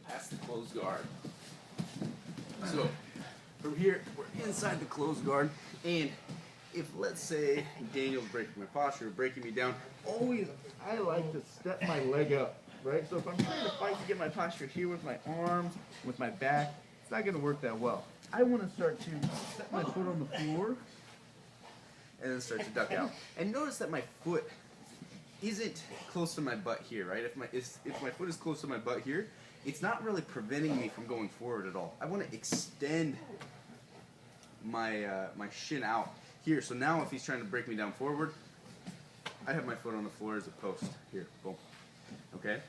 past the closed guard. So from here, we're inside the closed guard, and if, let's say, Daniel's breaking my posture, breaking me down, always I like to step my leg up, right? So if I'm trying to fight to get my posture here with my arms, with my back, it's not going to work that well. I want to start to set my foot on the floor and then start to duck out. And notice that my foot isn't close to my butt here, right? If my foot is close to my butt here, it's not really preventing me from going forward at all. I want to extend my my shin out here. So now if he's trying to break me down forward, I have my foot on the floor as a post here. Boom. Okay.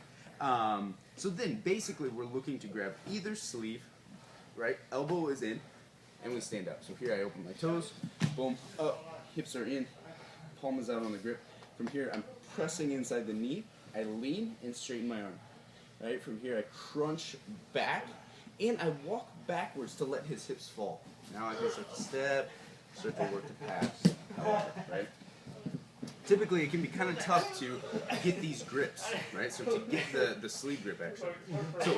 So then basically we're looking to grab either sleeve, right? Elbow is in, and we stand up. So here I open my toes, boom, up, hips are in, palm is out on the grip. From here I'm pressing inside the knee, I lean and straighten my arm. Right? From here I crunch back, and I walk backwards to let his hips fall. Now I can start to step, start to work the pass, right? Typically it can be kind of tough to get these grips, right? So to get the sleeve grip actually. So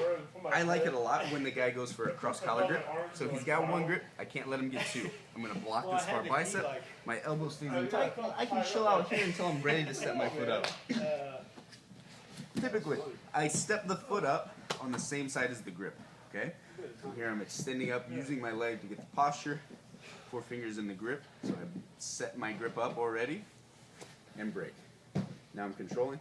I like it a lot when the guy goes for a cross collar grip. So he's got one grip, I can't let him get two. I'm going to block this far bicep, my elbow stays in tight, I can chill out here until I'm ready to step my foot up. Typically, I step the foot up on the same side as the grip, okay? From here I'm extending up, using my leg to get the posture, 4 fingers in the grip, so I set my grip up already, and break. Now I'm controlling,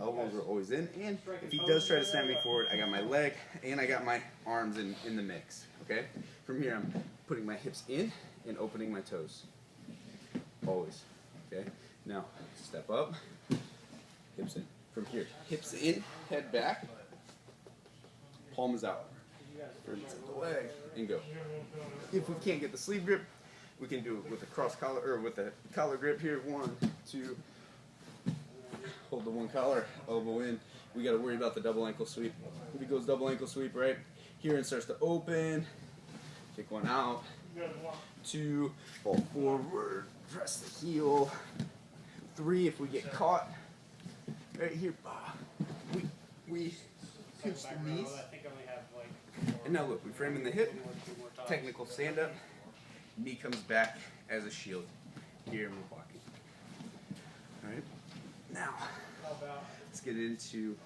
elbows are always in, and if he does try to snap me forward, I got my leg, and I got my arms in the mix, okay? From here I'm putting my hips in and opening my toes, always, okay? Now, step up, hips in. From here, hips in, head back, palm is out. Turn the leg and go. If we can't get the sleeve grip, we can do it with a cross collar or with a collar grip here. 1, 2. Hold the one collar, elbow in. We got to worry about the double ankle sweep. If he goes double ankle sweep right here and starts to open, kick one out. 2, fall forward, press the heel. 3, if we get caught. Right here, we pinch the knees, and now look, we frame in the hip, technical stand up, knee comes back as a shield, here we're walking. Alright, now, let's get into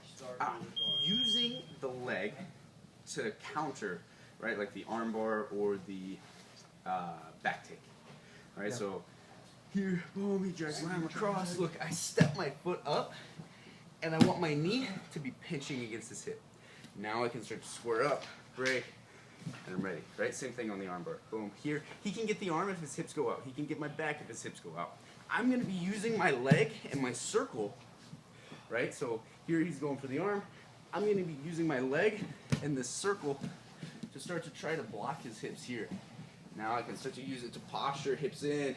using the leg to counter, right, like the arm bar or the back take. Alright, so here, boom, he drags my arm across, look, I step my foot up, and I want my knee to be pinching against his hip. Now I can start to square up, break, and I'm ready, right? Same thing on the arm bar. Boom. Here, he can get the arm if his hips go out. He can get my back if his hips go out. I'm going to be using my leg and my circle, right? So here he's going for the arm. I'm going to be using my leg and this circle to start to try to block his hips here. Now I can start to use it to posture, hips in,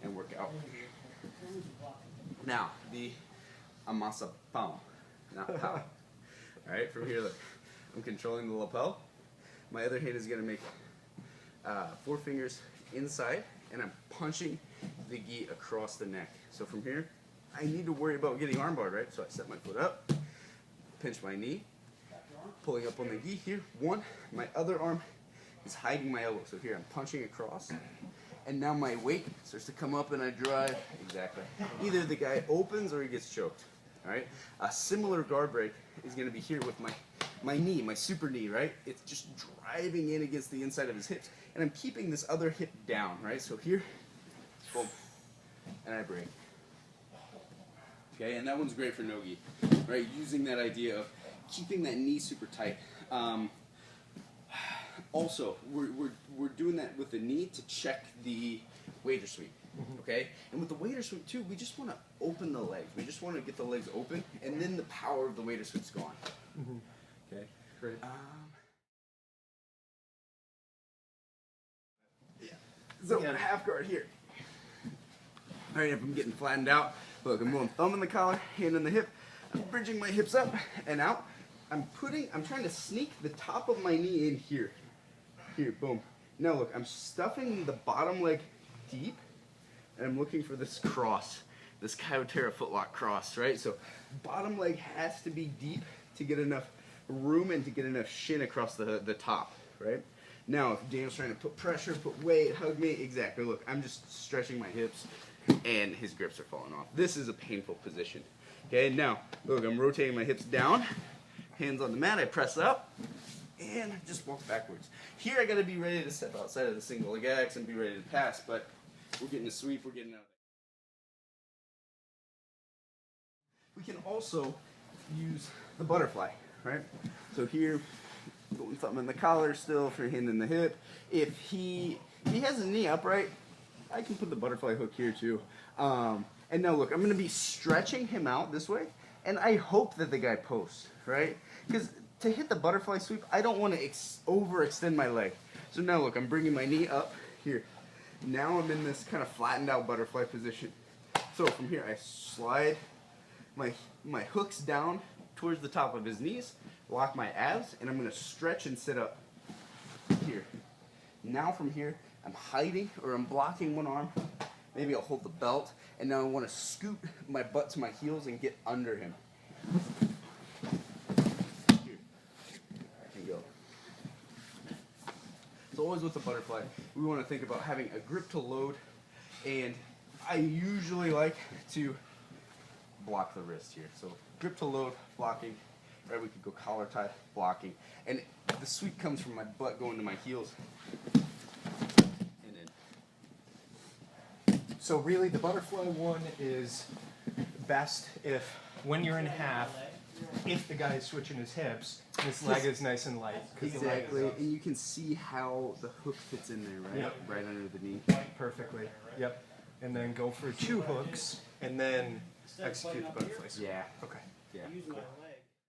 and work out. Now, the amasa pao, not pow. Alright, from here, look, I'm controlling the lapel. My other hand is going to make 4 fingers inside, and I'm punching the gi across the neck. So from here, I need to worry about getting armbarred, right? So I set my foot up, pinch my knee, pulling up on the gi here. 1, my other arm is hiding my elbow. So here, I'm punching across. And now my weight starts to come up and I drive. Exactly. Either the guy opens or he gets choked. All right. A similar guard break is going to be here with my knee, my super knee, right? It's just driving in against the inside of his hips. And I'm keeping this other hip down, right? So here, boom, and I break. Okay, and that one's great for no-gi, right? Using that idea of keeping that knee super tight. Also, we're doing that with the knee to check the waiter sweep, okay? And with the waiter sweep too, we just want to open the legs. We just want to get the legs open, and then the power of the waiter sweep's gone. Okay, great. Yeah. So half guard here. All right, if I'm getting flattened out, look, I'm going thumb in the collar, hand in the hip. I'm bridging my hips up and out. I'm trying to sneak the top of my knee in here. Here, boom. Now look, I'm stuffing the bottom leg deep, and I'm looking for this cross, this caio footlock cross, right? So bottom leg has to be deep to get enough room and to get enough shin across the top, right? Now, if Daniel's trying to put pressure, put weight, hug me, exactly. Look, I'm just stretching my hips, and his grips are falling off. This is a painful position. Okay, now, look, I'm rotating my hips down, hands on the mat, I press up, and just walk backwards. Here, I gotta be ready to step outside of the single leg X and be ready to pass, but we're getting a sweep, we're getting out. We can also use the butterfly, right? So here, going thumb in the collar still for hand in the hip. If he has his knee upright, I can put the butterfly hook here too. And now look, I'm going to be stretching him out this way, and I hope that the guy posts, right? Because to hit the butterfly sweep, I don't want to overextend my leg. So now look, I'm bringing my knee up here. Now I'm in this kind of flattened out butterfly position. So from here, I slide my hooks down towards the top of his knees, lock my abs, and I'm going to stretch and sit up here. Now from here, I'm hiding or I'm blocking one arm. Maybe I'll hold the belt, and now I want to scoot my butt to my heels and get under him. Here. I can go. So always with the butterfly, we want to think about having a grip to load, and I usually like to block the wrist here. So grip to load, blocking, right? We could go collar tie, blocking. And the sweep comes from my butt going to my heels. And in. So really the butterfly one is best if, when you're in half, if the guy is switching his hips, this leg is nice and light. Exactly, and you can see how the hook fits in there, right? Yep. Right under the knee. Perfectly, yep. And then go for 2 hooks, and then execute the butterfly sweep. Yeah. Okay. Yeah. Use my